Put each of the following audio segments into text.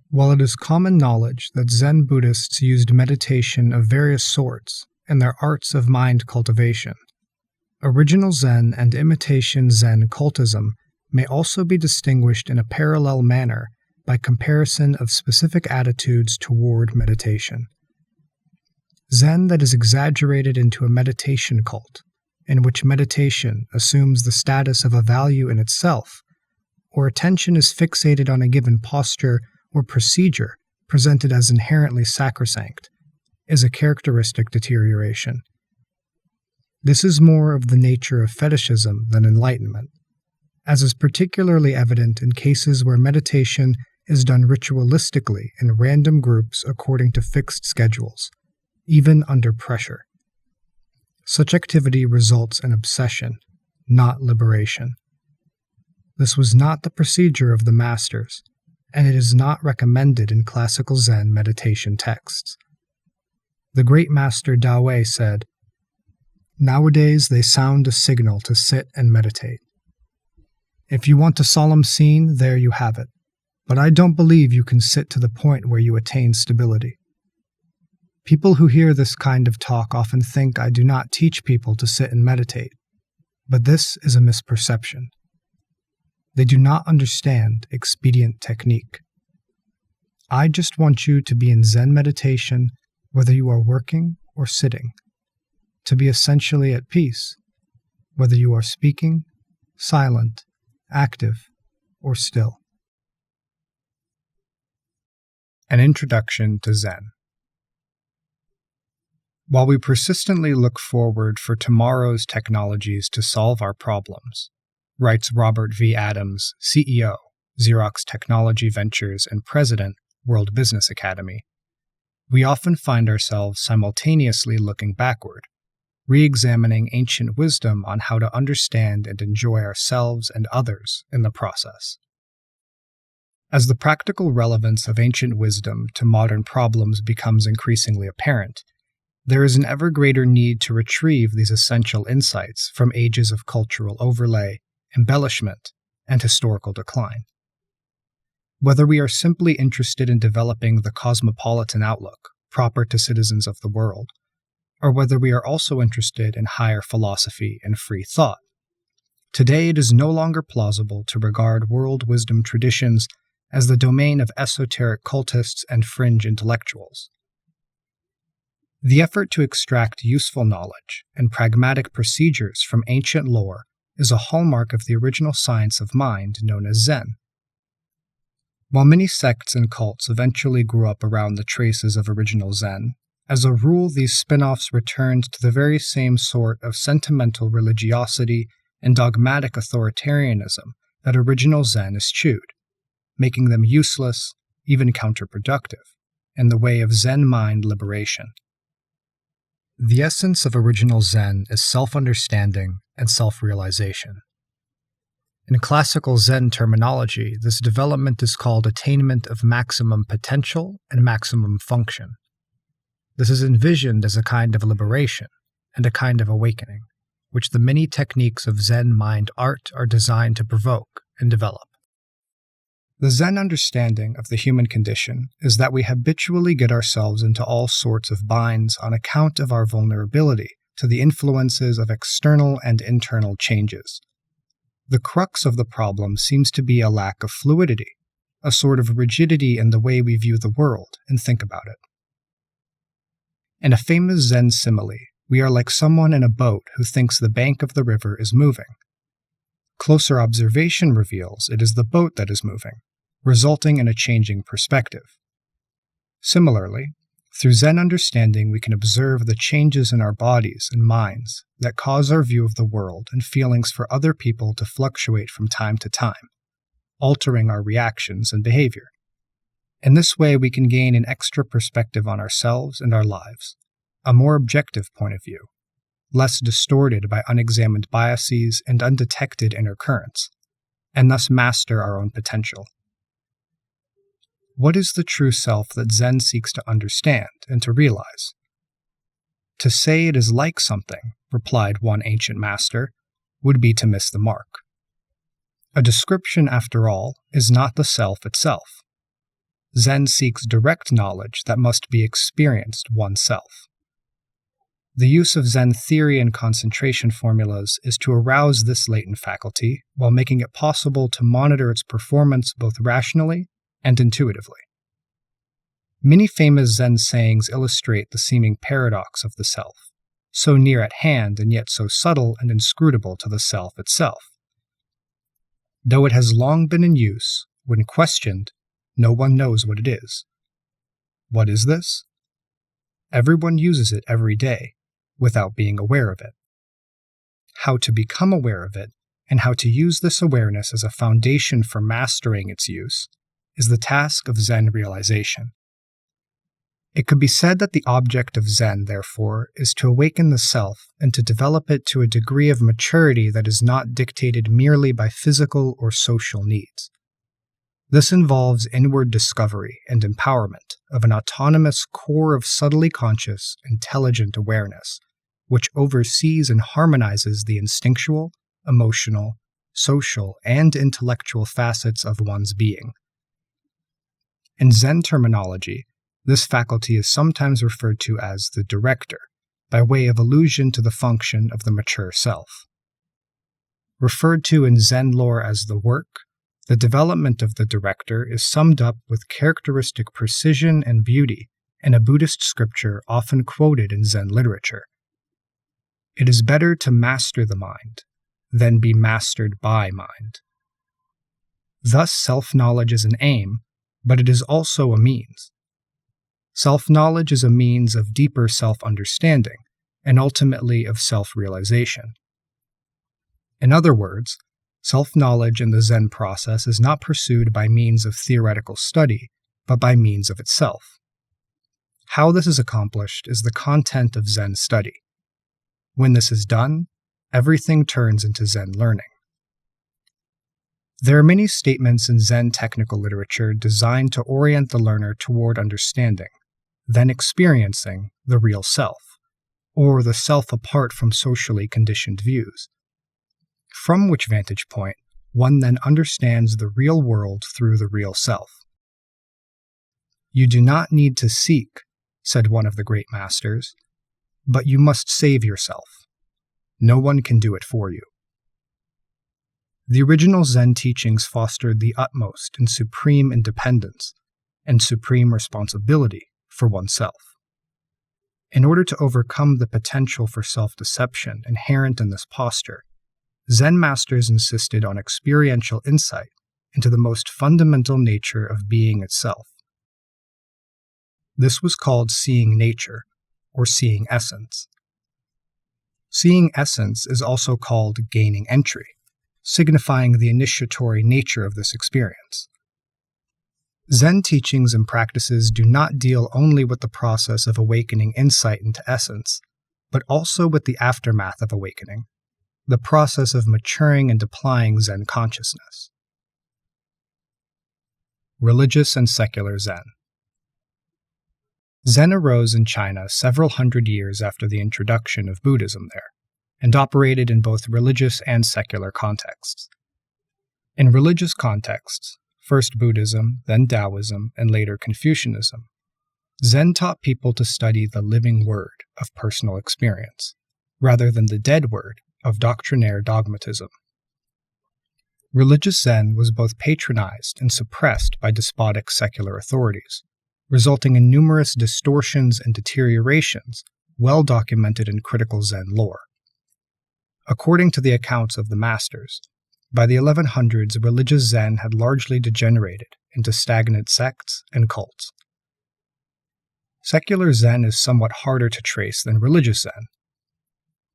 While it is common knowledge that Zen Buddhists used meditation of various sorts in their arts of mind cultivation, original Zen and imitation Zen cultism may also be distinguished in a parallel manner by comparison of specific attitudes toward meditation. Zen that is exaggerated into a meditation cult, in which meditation assumes the status of a value in itself, or attention is fixated on a given posture or procedure presented as inherently sacrosanct, is a characteristic deterioration. This is more of the nature of fetishism than enlightenment, as is particularly evident in cases where meditation is done ritualistically in random groups according to fixed schedules, even under pressure. Such activity results in obsession, not liberation. This was not the procedure of the masters, and it is not recommended in classical Zen meditation texts. The great master Dawei said, "Nowadays they sound a signal to sit and meditate. If you want a solemn scene, there you have it. But I don't believe you can sit to the point where you attain stability. People who hear this kind of talk often think I do not teach people to sit and meditate, but this is a misperception. They do not understand expedient technique. I just want you to be in Zen meditation whether you are working or sitting, to be essentially at peace, whether you are speaking, silent, active, or still." An Introduction to Zen. While we persistently look forward for tomorrow's technologies to solve our problems, writes Robert V. Adams, CEO, Xerox Technology Ventures and President, World Business Academy, we often find ourselves simultaneously looking backward, re-examining ancient wisdom on how to understand and enjoy ourselves and others in the process. As the practical relevance of ancient wisdom to modern problems becomes increasingly apparent, there is an ever greater need to retrieve these essential insights from ages of cultural overlay, embellishment, and historical decline. Whether we are simply interested in developing the cosmopolitan outlook proper to citizens of the world, or whether we are also interested in higher philosophy and free thought, today it is no longer plausible to regard world wisdom traditions as the domain of esoteric cultists and fringe intellectuals. The effort to extract useful knowledge and pragmatic procedures from ancient lore is a hallmark of the original science of mind known as Zen. While many sects and cults eventually grew up around the traces of original Zen, as a rule these spin-offs returned to the very same sort of sentimental religiosity and dogmatic authoritarianism that original Zen eschewed, making them useless, even counterproductive, in the way of Zen mind liberation. The essence of original Zen is self-understanding and self-realization. In classical Zen terminology, this development is called attainment of maximum potential and maximum function. This is envisioned as a kind of liberation and a kind of awakening, which the many techniques of Zen mind art are designed to provoke and develop. The Zen understanding of the human condition is that we habitually get ourselves into all sorts of binds on account of our vulnerability to the influences of external and internal changes. The crux of the problem seems to be a lack of fluidity, a sort of rigidity in the way we view the world and think about it. In a famous Zen simile, we are like someone in a boat who thinks the bank of the river is moving. Closer observation reveals it is the boat that is moving, resulting in a changing perspective. Similarly, through Zen understanding we can observe the changes in our bodies and minds that cause our view of the world and feelings for other people to fluctuate from time to time, altering our reactions and behavior. In this way we can gain an extra perspective on ourselves and our lives, a more objective point of view, less distorted by unexamined biases and undetected inner currents, and thus master our own potential. What is the true self that Zen seeks to understand and to realize? To say it is like something, replied one ancient master, would be to miss the mark. A description, after all, is not the self itself. Zen seeks direct knowledge that must be experienced oneself. The use of Zen theory and concentration formulas is to arouse this latent faculty while making it possible to monitor its performance both rationally and intuitively. Many famous Zen sayings illustrate the seeming paradox of the self, so near at hand and yet so subtle and inscrutable to the self itself. Though it has long been in use, when questioned, no one knows what it is. What is this? Everyone uses it every day, without being aware of it. How to become aware of it, and how to use this awareness as a foundation for mastering its use, is the task of Zen realization. It could be said that the object of Zen, therefore, is to awaken the self and to develop it to a degree of maturity that is not dictated merely by physical or social needs. This involves inward discovery and empowerment of an autonomous core of subtly conscious, intelligent awareness, which oversees and harmonizes the instinctual, emotional, social, and intellectual facets of one's being. In Zen terminology, this faculty is sometimes referred to as the director, by way of allusion to the function of the mature self. Referred to in Zen lore as the work, the development of the director is summed up with characteristic precision and beauty in a Buddhist scripture often quoted in Zen literature. It is better to master the mind than be mastered by mind. Thus, self-knowledge is an aim, but it is also a means. Self-knowledge is a means of deeper self-understanding, and ultimately of self-realization. In other words, self-knowledge in the Zen process is not pursued by means of theoretical study, but by means of itself. How this is accomplished is the content of Zen study. When this is done, everything turns into Zen learning. There are many statements in Zen technical literature designed to orient the learner toward understanding, then experiencing the real self, or the self apart from socially conditioned views. From which vantage point, one then understands the real world through the real self. You do not need to seek, said one of the great masters, but you must save yourself. No one can do it for you. The original Zen teachings fostered the utmost and supreme independence and supreme responsibility for oneself. In order to overcome the potential for self-deception inherent in this posture, Zen masters insisted on experiential insight into the most fundamental nature of being itself. This was called seeing nature, or seeing essence. Seeing essence is also called gaining entry, signifying the initiatory nature of this experience. Zen teachings and practices do not deal only with the process of awakening insight into essence, but also with the aftermath of awakening, the process of maturing and applying Zen consciousness. Religious and secular Zen. Zen arose in China several hundred years after the introduction of Buddhism there, and operated in both religious and secular contexts. In religious contexts, first Buddhism, then Taoism, and later Confucianism, Zen taught people to study the living word of personal experience, rather than the dead word of doctrinaire dogmatism. Religious Zen was both patronized and suppressed by despotic secular authorities, resulting in numerous distortions and deteriorations well documented in critical Zen lore. According to the accounts of the masters, by the 1100s religious Zen had largely degenerated into stagnant sects and cults. Secular Zen is somewhat harder to trace than religious Zen.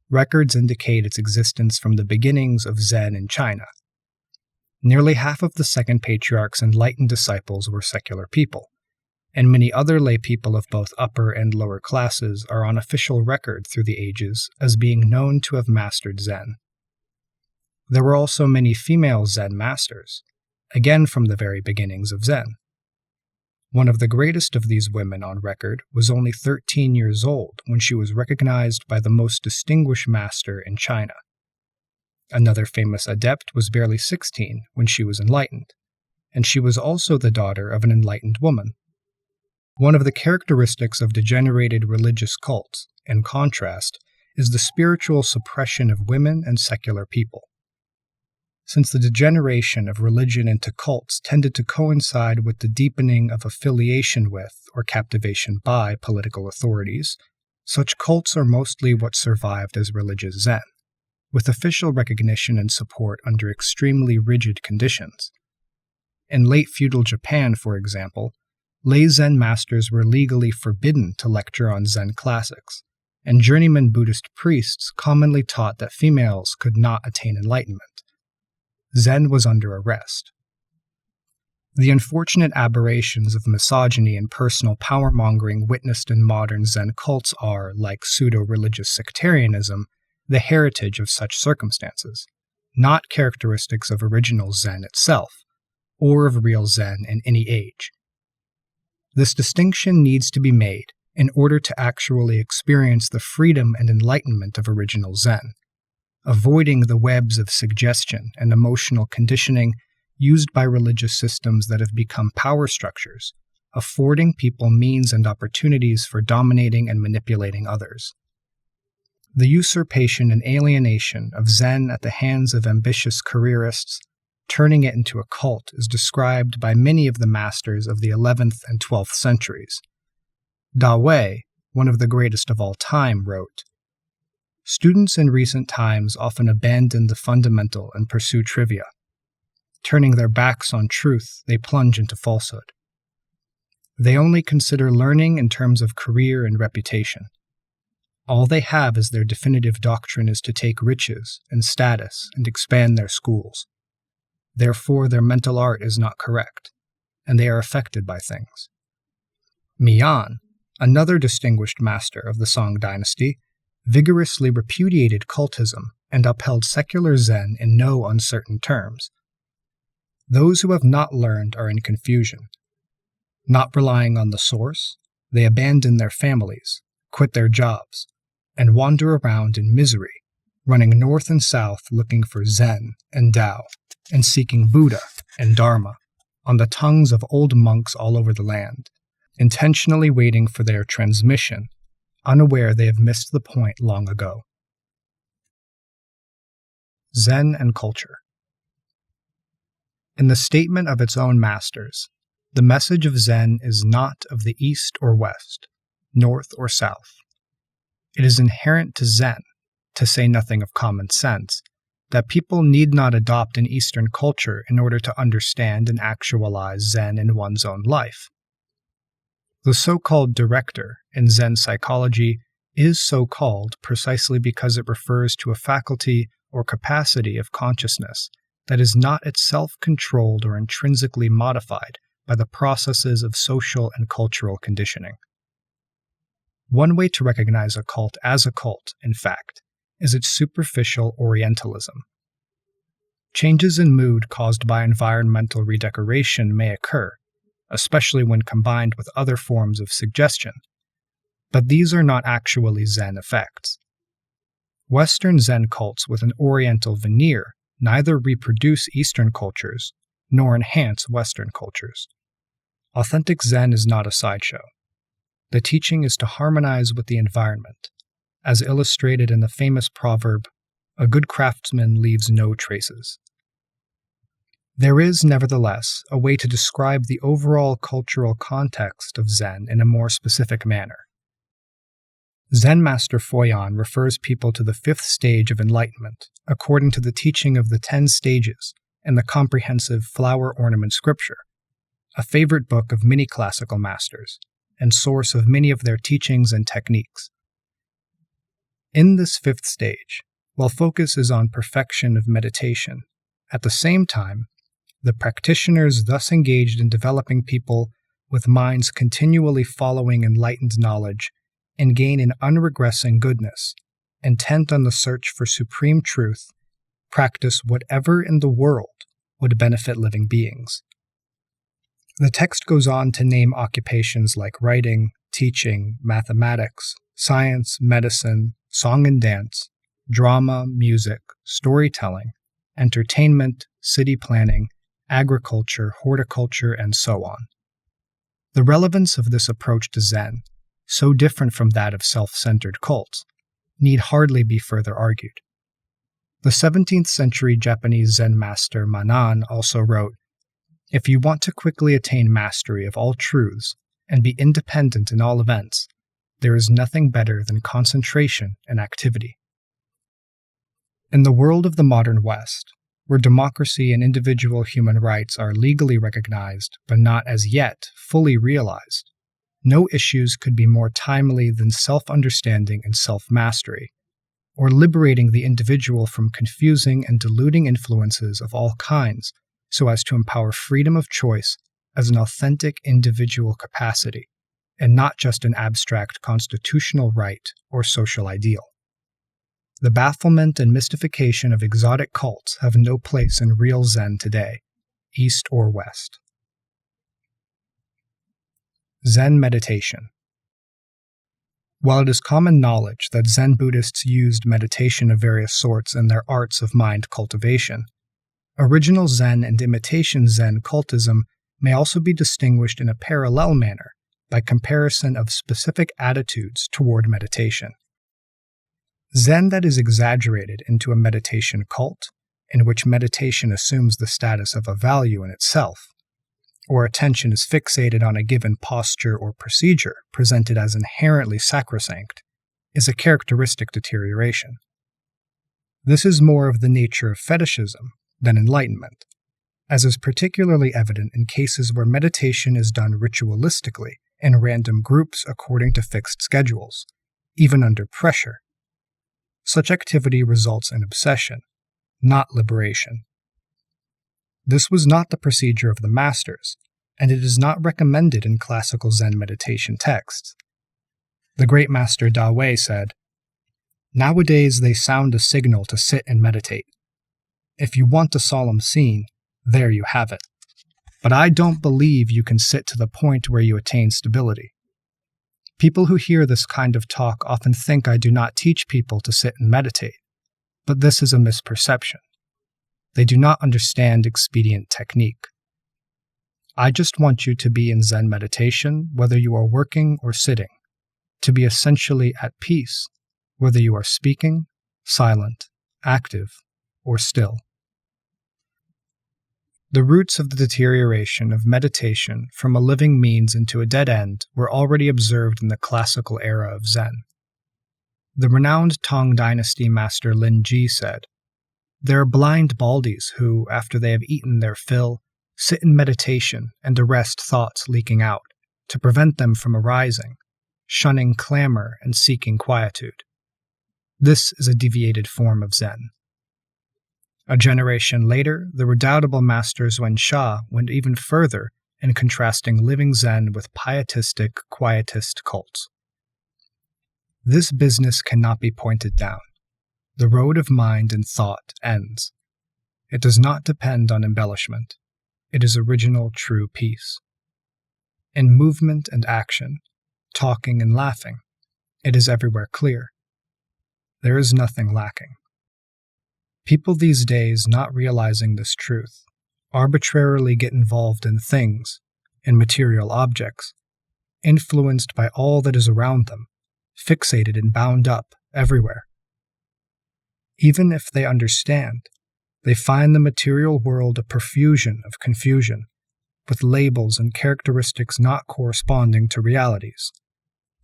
Records indicate its existence from the beginnings of Zen in China. Nearly half of the second patriarch's enlightened disciples were secular people, and many other lay people of both upper and lower classes are on official record through the ages as being known to have mastered Zen. There were also many female Zen masters, again from the very beginnings of Zen. One of the greatest of these women on record was only 13 years old when she was recognized by the most distinguished master in China. Another famous adept was barely 16 when she was enlightened, and she was also the daughter of an enlightened woman. One of the characteristics of degenerated religious cults, in contrast, is the spiritual suppression of women and secular people. Since the degeneration of religion into cults tended to coincide with the deepening of affiliation with or captivation by political authorities, such cults are mostly what survived as religious Zen, with official recognition and support under extremely rigid conditions. In late feudal Japan, for example, lay Zen masters were legally forbidden to lecture on Zen classics, and journeyman Buddhist priests commonly taught that females could not attain enlightenment. Zen was under arrest. The unfortunate aberrations of misogyny and personal power-mongering witnessed in modern Zen cults are, like pseudo-religious sectarianism, the heritage of such circumstances, not characteristics of original Zen itself, or of real Zen in any age. This distinction needs to be made in order to actually experience the freedom and enlightenment of original Zen, avoiding the webs of suggestion and emotional conditioning used by religious systems that have become power structures, affording people means and opportunities for dominating and manipulating others. The usurpation and alienation of Zen at the hands of ambitious careerists, turning it into a cult, is described by many of the masters of the 11th and 12th centuries. Da Wei, one of the greatest of all time, wrote, "Students in recent times often abandon the fundamental and pursue trivia. Turning their backs on truth, they plunge into falsehood. They only consider learning in terms of career and reputation. All they have as their definitive doctrine is to take riches and status and expand their schools. Therefore, their mental art is not correct, and they are affected by things." Mian, another distinguished master of the Song dynasty, vigorously repudiated cultism and upheld secular Zen in no uncertain terms. Those who have not learned are in confusion. Not relying on the source, they abandon their families, quit their jobs, and wander around in misery, running north and south looking for Zen and Tao, and seeking Buddha and Dharma on the tongues of old monks all over the land, intentionally waiting for their transmission, unaware they have missed the point long ago. Zen and culture. In the statement of its own masters, the message of Zen is not of the East or West, North or South. It is inherent to Zen, to say nothing of common sense, that people need not adopt an Eastern culture in order to understand and actualize Zen in one's own life. The so-called director in Zen psychology is so-called precisely because it refers to a faculty or capacity of consciousness that is not itself controlled or intrinsically modified by the processes of social and cultural conditioning. One way to recognize a cult as a cult, in fact, is its superficial Orientalism. Changes in mood caused by environmental redecoration may occur, especially when combined with other forms of suggestion, but these are not actually Zen effects. Western Zen cults with an Oriental veneer neither reproduce Eastern cultures nor enhance Western cultures. Authentic Zen is not a sideshow. The teaching is to harmonize with the environment, as illustrated in the famous proverb, "A good craftsman leaves no traces." There is, nevertheless, a way to describe the overall cultural context of Zen in a more specific manner. Zen Master Foyan refers people to the 5th stage of enlightenment, according to the teaching of the 10 stages in the comprehensive Flower Ornament Scripture, a favorite book of many classical masters, and source of many of their teachings and techniques. In this 5th stage, while focus is on perfection of meditation, at the same time, the practitioners thus engaged in developing people with minds continually following enlightened knowledge and gain in unregressing goodness, intent on the search for supreme truth, practice whatever in the world would benefit living beings. The text goes on to name occupations like writing, teaching, mathematics, science, medicine, song and dance, drama, music, storytelling, entertainment, city planning, agriculture, horticulture, and so on. The relevance of this approach to Zen, so different from that of self-centered cults, need hardly be further argued. The 17th century Japanese Zen master Manan also wrote, "If you want to quickly attain mastery of all truths and be independent in all events, there is nothing better than concentration and activity." In the world of the modern West, where democracy and individual human rights are legally recognized but not as yet fully realized, no issues could be more timely than self-understanding and self-mastery, or liberating the individual from confusing and deluding influences of all kinds so as to empower freedom of choice as an authentic individual capacity, and not just an abstract constitutional right or social ideal. The bafflement and mystification of exotic cults have no place in real Zen today, East or West. Zen meditation. While it is common knowledge that Zen Buddhists used meditation of various sorts in their arts of mind cultivation, original Zen and imitation Zen cultism may also be distinguished in a parallel manner by comparison of specific attitudes toward meditation. Zen that is exaggerated into a meditation cult, in which meditation assumes the status of a value in itself, or attention is fixated on a given posture or procedure presented as inherently sacrosanct, is a characteristic deterioration. This is more of the nature of fetishism than enlightenment, as is particularly evident in cases where meditation is done ritualistically in random groups according to fixed schedules, even under pressure. Such activity results in obsession, not liberation. This was not the procedure of the masters, and it is not recommended in classical Zen meditation texts. The great master Da Wei said, "Nowadays they sound a signal to sit and meditate. If you want a solemn scene, there you have it. But I don't believe you can sit to the point where you attain stability. People who hear this kind of talk often think I do not teach people to sit and meditate, but this is a misperception. They do not understand expedient technique. I just want you to be in Zen meditation whether you are working or sitting, to be essentially at peace, whether you are speaking, silent, active, or still." The roots of the deterioration of meditation from a living means into a dead end were already observed in the classical era of Zen. The renowned Tang Dynasty master Lin Ji said, "There are blind Baldies who, after they have eaten their fill, sit in meditation and arrest thoughts leaking out, to prevent them from arising, shunning clamor and seeking quietude. This is a deviated form of Zen." A generation later, the redoubtable master Zhuan Sha went even further in contrasting living Zen with pietistic, quietist cults. This business cannot be pointed down. The road of mind and thought ends. It does not depend on embellishment. It is original, true peace. In movement and action, talking and laughing, it is everywhere clear. There is nothing lacking. People these days, not realizing this truth, arbitrarily get involved in things, in material objects, influenced by all that is around them, fixated and bound up everywhere. Even if they understand, they find the material world a profusion of confusion, with labels and characteristics not corresponding to realities.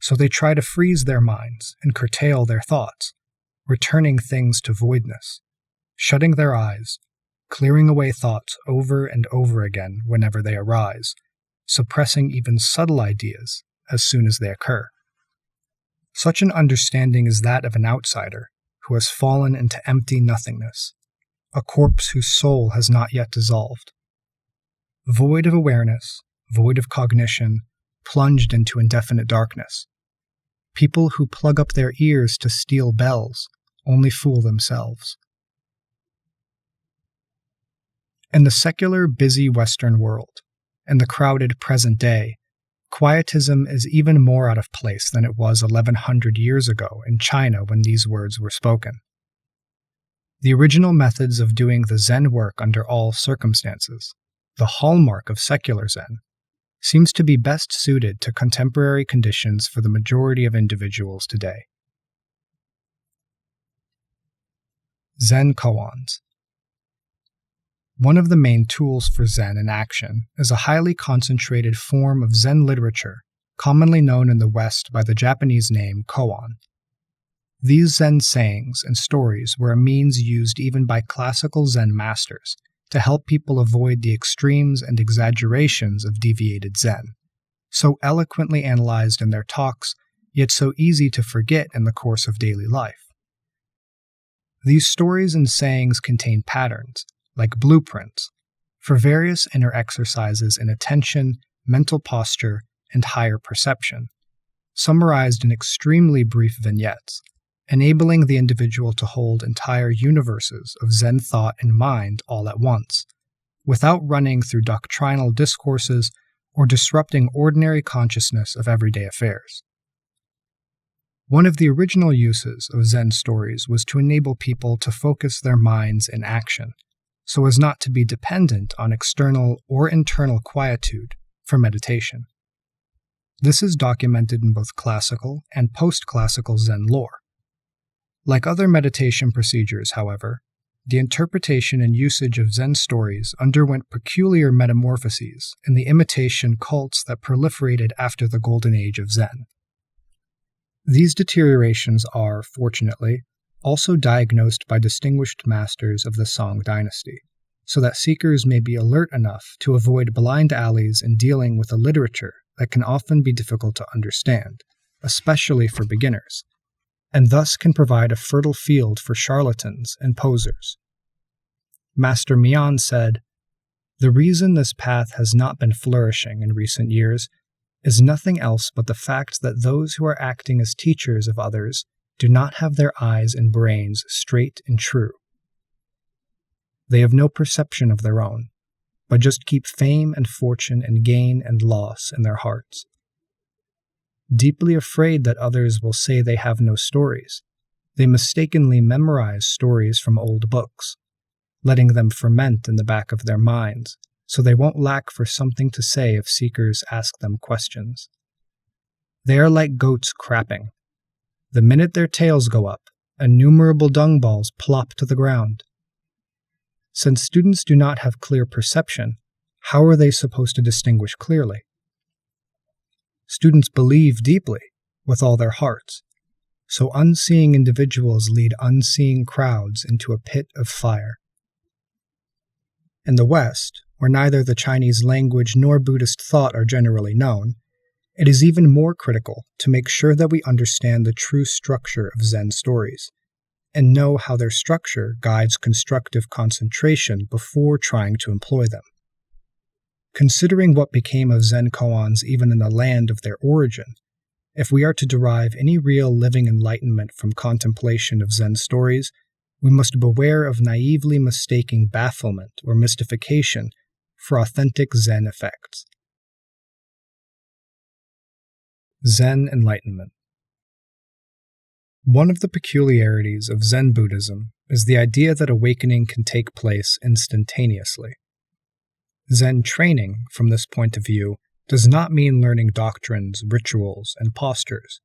So they try to freeze their minds and curtail their thoughts, returning things to voidness, shutting their eyes, clearing away thoughts over and over again whenever they arise, suppressing even subtle ideas as soon as they occur. Such an understanding is that of an outsider who has fallen into empty nothingness, a corpse whose soul has not yet dissolved. Void of awareness, void of cognition, plunged into indefinite darkness. People who plug up their ears to steal bells only fool themselves. In the secular, busy Western world, in the crowded present day, quietism is even more out of place than it was 1100 years ago in China when these words were spoken. The original methods of doing the Zen work under all circumstances, the hallmark of secular Zen, seems to be best suited to contemporary conditions for the majority of individuals today. Zen koans. One of the main tools for Zen in action is a highly concentrated form of Zen literature, commonly known in the West by the Japanese name koan. These Zen sayings and stories were a means used even by classical Zen masters to help people avoid the extremes and exaggerations of deviated Zen, so eloquently analyzed in their talks, yet so easy to forget in the course of daily life. These stories and sayings contain patterns, like blueprints, for various inner exercises in attention, mental posture, and higher perception, summarized in extremely brief vignettes, enabling the individual to hold entire universes of Zen thought and mind all at once, without running through doctrinal discourses or disrupting ordinary consciousness of everyday affairs. One of the original uses of Zen stories was to enable people to focus their minds in action, so as not to be dependent on external or internal quietude for meditation. This is documented in both classical and post-classical Zen lore. Like other meditation procedures, however, the interpretation and usage of Zen stories underwent peculiar metamorphoses in the imitation cults that proliferated after the Golden Age of Zen. These deteriorations are, fortunately, also diagnosed by distinguished masters of the Song dynasty, so that seekers may be alert enough to avoid blind alleys in dealing with a literature that can often be difficult to understand, especially for beginners, and thus can provide a fertile field for charlatans and posers. Master Mian said, "The reason this path has not been flourishing in recent years is nothing else but the fact that those who are acting as teachers of others do not have their eyes and brains straight and true. They have no perception of their own, but just keep fame and fortune and gain and loss in their hearts. Deeply afraid that others will say they have no stories, they mistakenly memorize stories from old books, letting them ferment in the back of their minds, so they won't lack for something to say if seekers ask them questions. They are like goats crapping. The minute their tails go up, innumerable dung balls plop to the ground. Since students do not have clear perception, how are they supposed to distinguish clearly? Students believe deeply, with all their hearts, so unseeing individuals lead unseeing crowds into a pit of fire. In the West, where neither the Chinese language nor Buddhist thought are generally known, it is even more critical to make sure that we understand the true structure of Zen stories, and know how their structure guides constructive concentration before trying to employ them. Considering what became of Zen koans even in the land of their origin, if we are to derive any real living enlightenment from contemplation of Zen stories, we must beware of naively mistaking bafflement or mystification for authentic Zen effects. Zen Enlightenment. One of the peculiarities of Zen Buddhism is the idea that awakening can take place instantaneously. Zen training, from this point of view, does not mean learning doctrines, rituals, and postures,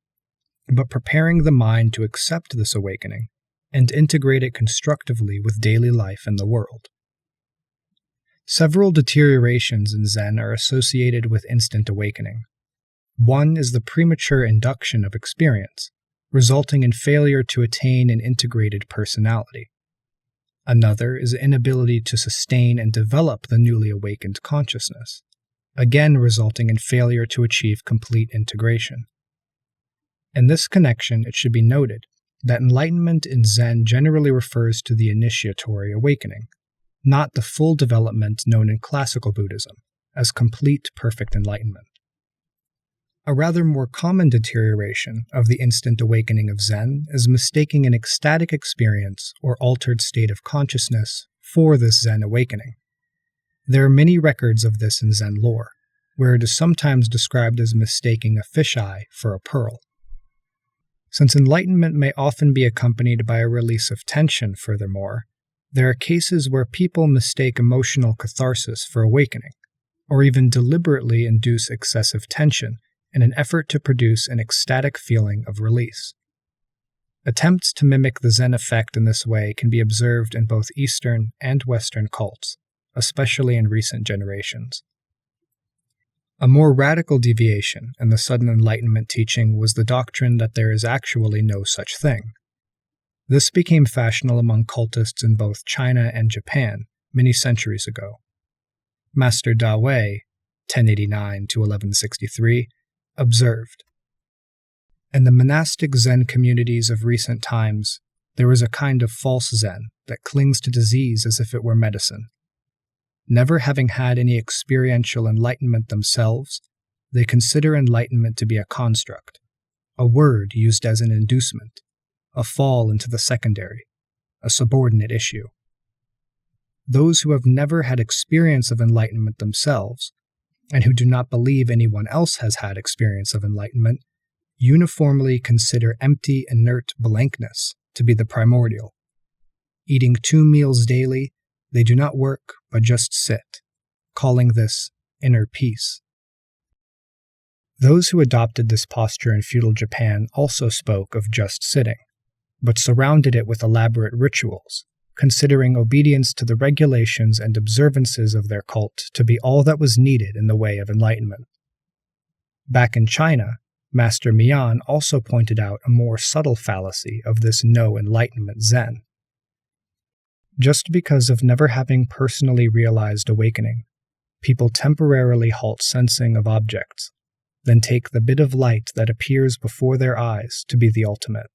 but preparing the mind to accept this awakening and integrate it constructively with daily life in the world. Several deteriorations in Zen are associated with instant awakening. One is the premature induction of experience, resulting in failure to attain an integrated personality. Another is inability to sustain and develop the newly awakened consciousness, again resulting in failure to achieve complete integration. In this connection, it should be noted that enlightenment in Zen generally refers to the initiatory awakening, not the full development known in classical Buddhism as complete perfect enlightenment. A rather more common deterioration of the instant awakening of Zen is mistaking an ecstatic experience or altered state of consciousness for this Zen awakening. There are many records of this in Zen lore, where it is sometimes described as mistaking a fisheye for a pearl. Since enlightenment may often be accompanied by a release of tension, furthermore, There are cases where people mistake emotional catharsis for awakening, or even deliberately induce excessive tension in an effort to produce an ecstatic feeling of release. Attempts to mimic the Zen effect in this way can be observed in both Eastern and Western cults, especially in recent generations. A more radical deviation in the sudden enlightenment teaching was the doctrine that there is actually no such thing. This became fashionable among cultists in both China and Japan many centuries ago. Master Da Wei, 1089 to 1163, observed, "In the monastic Zen communities of recent times, there is a kind of false Zen that clings to disease as if it were medicine. Never having had any experiential enlightenment themselves, they consider enlightenment to be a construct, a word used as an inducement, a fall into the secondary, a subordinate issue. Those who have never had experience of enlightenment themselves, and who do not believe anyone else has had experience of enlightenment, uniformly consider empty, inert blankness to be the primordial. Eating 2 meals daily, they do not work, but just sit, calling this inner peace." Those who adopted this posture in feudal Japan also spoke of just sitting, but surrounded it with elaborate rituals, considering obedience to the regulations and observances of their cult to be all that was needed in the way of enlightenment. Back in China, Master Mian also pointed out a more subtle fallacy of this no-enlightenment Zen. Just because of never having personally realized awakening, people temporarily halt sensing of objects, then take the bit of light that appears before their eyes to be the ultimate.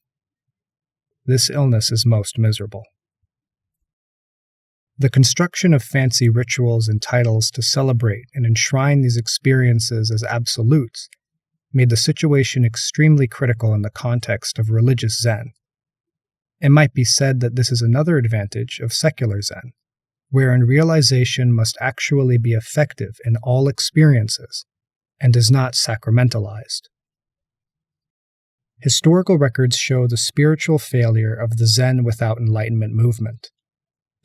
This illness is most miserable. The construction of fancy rituals and titles to celebrate and enshrine these experiences as absolutes made the situation extremely critical in the context of religious Zen. It might be said that this is another advantage of secular Zen, wherein realization must actually be effective in all experiences and is not sacramentalized. Historical records show the spiritual failure of the Zen without enlightenment movement,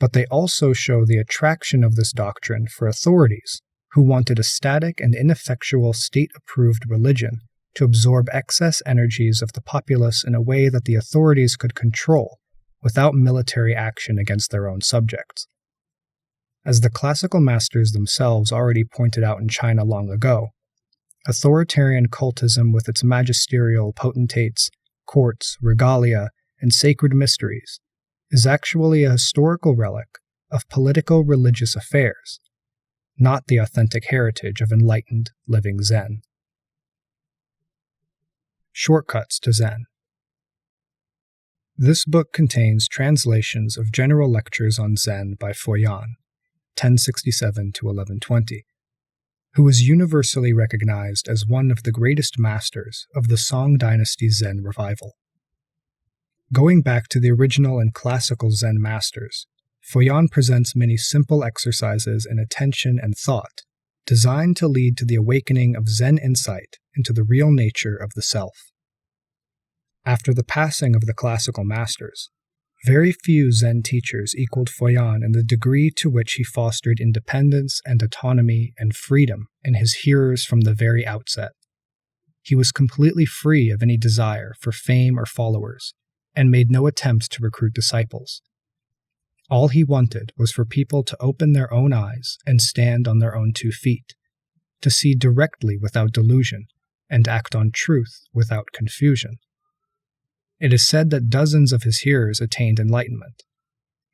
but they also show the attraction of this doctrine for authorities who wanted a static and ineffectual state-approved religion to absorb excess energies of the populace in a way that the authorities could control without military action against their own subjects. As the classical masters themselves already pointed out in China long ago, authoritarian cultism with its magisterial potentates, courts, regalia, and sacred mysteries is actually a historical relic of politico-religious affairs, not the authentic heritage of enlightened, living Zen. Shortcuts to Zen. This book contains translations of general lectures on Zen by Huichin, 1067 to 1120, who was universally recognized as one of the greatest masters of the Song Dynasty Zen revival. Going back to the original and classical Zen masters, Huichin presents many simple exercises in attention and thought, designed to lead to the awakening of Zen insight into the real nature of the self. After the passing of the classical masters, very few Zen teachers equaled Huichin in the degree to which he fostered independence and autonomy and freedom in his hearers from the very outset. He was completely free of any desire for fame or followers, and made no attempt to recruit disciples. All he wanted was for people to open their own eyes and stand on their own 2 feet, to see directly without delusion, and act on truth without confusion. It is said that dozens of his hearers attained enlightenment.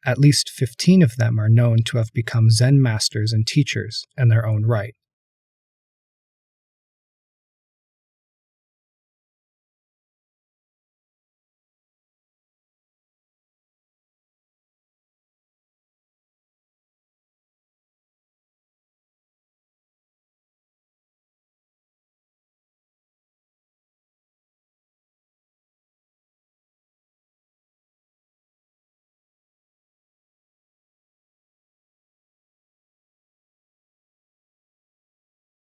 At least 15 of them are known to have become Zen masters and teachers in their own right.